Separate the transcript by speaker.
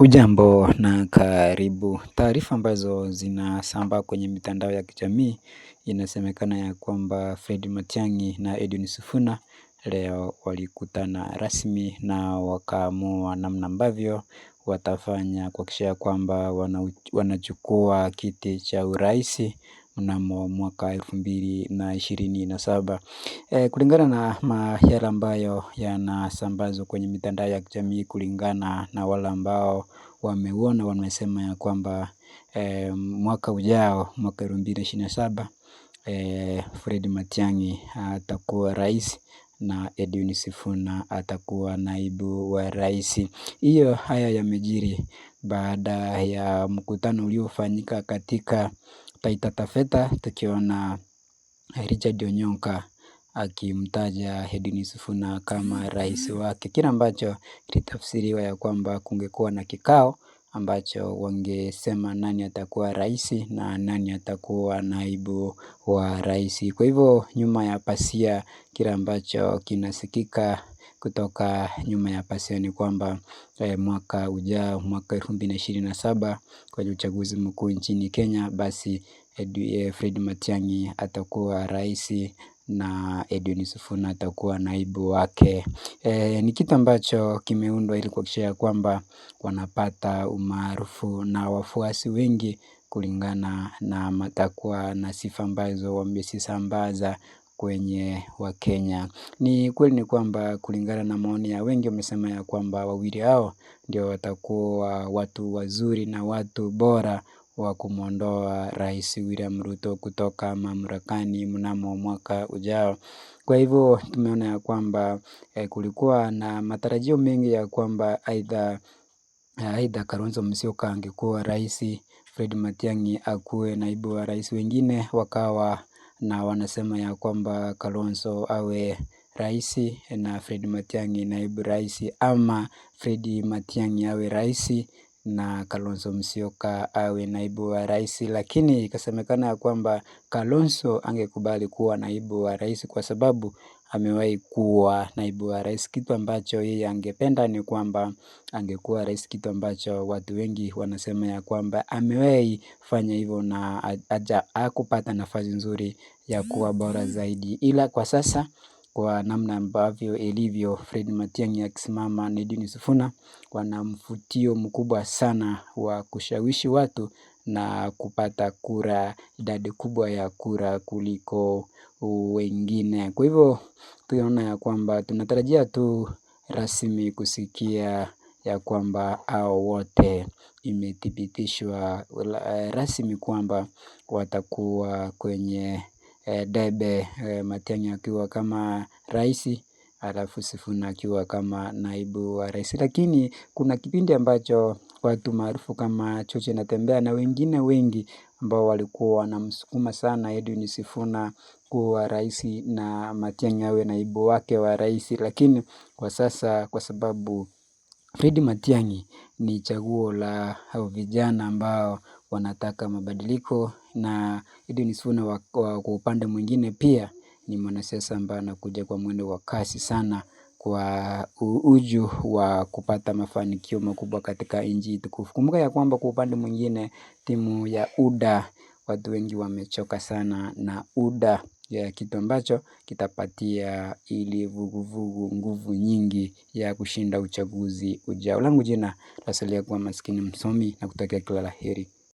Speaker 1: Hujambo na karibu. Taarifa ambazo zinasambaa kwenye mitandao ya kijamii inasemekana ya kwamba Fred Matiang'i na Edwin Sifuna leo walikutana rasmi na wakaamua namna ambavyo watafanya kuhakikisha kwamba wanachukua kiti cha urais mnamo mwaka 2027. Kulingana na yale ambayo yanasambazwa kwenye mitandao ya kijamii, kulingana na wale ambao wameuona, wamesema ya kwamba mwaka ujao, mwaka 2027, Fred Matiang'i atakuwa rais na Edwin Sifuna atakuwa naibu wa rais. Haya yamejiri baada ya mkutano uliofanyika katika Taita Taveta, tukiona Richard Onyonka akimtaja Edwin Sifuna kama rais wake. Kile ambacho kilitafsiriwa ya kwamba kungekuwa na kikao ambacho wangesema nani atakuwa rais na nani atakuwa naibu wa rais. Kwa hivyo nyuma ya pazia, kile ambacho kinasikika kutoka nyuma ya pazia ni kwamba mwaka ujao, mwaka 2027, kwenye uchaguzi mkuu nchini Kenya, basi Fred Matiang'i atakuwa rais na Edwin Sifuna atakuwa naibu wake. Ni kitu ambacho kimeundwa ili kuhakikisha kwamba wanapata umaarufu na wafuasi wengi kulingana na matakwa na sifa ambazo wamezisambaza kwenye Wakenya. Ni kweli ni kwamba kulingana na maoni ya wengi wamesema ya kwamba wawili hao ndio watakuwa watu wazuri na watu bora wa kumwondoa Rais William Ruto kutoka mamlakani mnamo mwaka ujao. Kwa hivyo tumeona ya kwamba kulikuwa na matarajio mengi ya kwamba aidha Kalonzo Musyoka angekuwa rais, Fred Matiang'i akuwe naibu wa rais. Wengine wakawa na wanasema ya kwamba Kalonzo awe rais na Fred Matiang'i naibu rais, ama Fred Matiang'i awe rais na Kalonzo Musyoka awe naibu wa rais. Lakini ikasemekana ya kwamba Kalonzo angekubali kuwa naibu wa rais kwa sababu amewahi kuwa naibu wa rais. Kitu ambacho yeye angependa ni kwamba angekuwa rais, kitu ambacho watu wengi wanasema ya kwamba amewahi fanya hivyo na hakupata nafasi nzuri ya kuwa bora zaidi. Ila kwa sasa, kwa namna ambavyo ilivyo, Fred Matiang'i akisimama na Edwin Sifuna wana mvutio mkubwa sana wa kushawishi watu na kupata kura, idadi kubwa ya kura kuliko wengine. Kwa hivyo tunaona ya kwamba tunatarajia tu rasmi kusikia ya kwamba hao wote imethibitishwa rasmi kwamba watakuwa kwenye debe, Matiang'i akiwa kama rais, alafu Sifuna akiwa kama naibu wa rais. Lakini kuna kipindi ambacho watu maarufu kama George Natembeya na wengine wengi ambao walikuwa wanamsukuma sana Edwin Sifuna kuwa rais na Matiang'i awe naibu wake wa rais. Lakini kwa sasa, kwa sababu Fred Matiang'i ni chaguo la vijana ambao wanataka mabadiliko, na Edwin Sifuna kwa upande mwingine pia ni mwanasiasa ambaye anakuja kwa mwendo wa kasi sana kwa uju wa kupata mafanikio makubwa katika nchi tukufu. Kumbuka ya kwamba kwa upande mwingine timu ya UDA, watu wengi wamechoka sana na UDA, ya kitu ambacho kitapatia ili vuguvugu nguvu nyingi ya kushinda uchaguzi ujao. Langu jina lasalia kuwa Maskini Msomi, na kutakia kila la heri.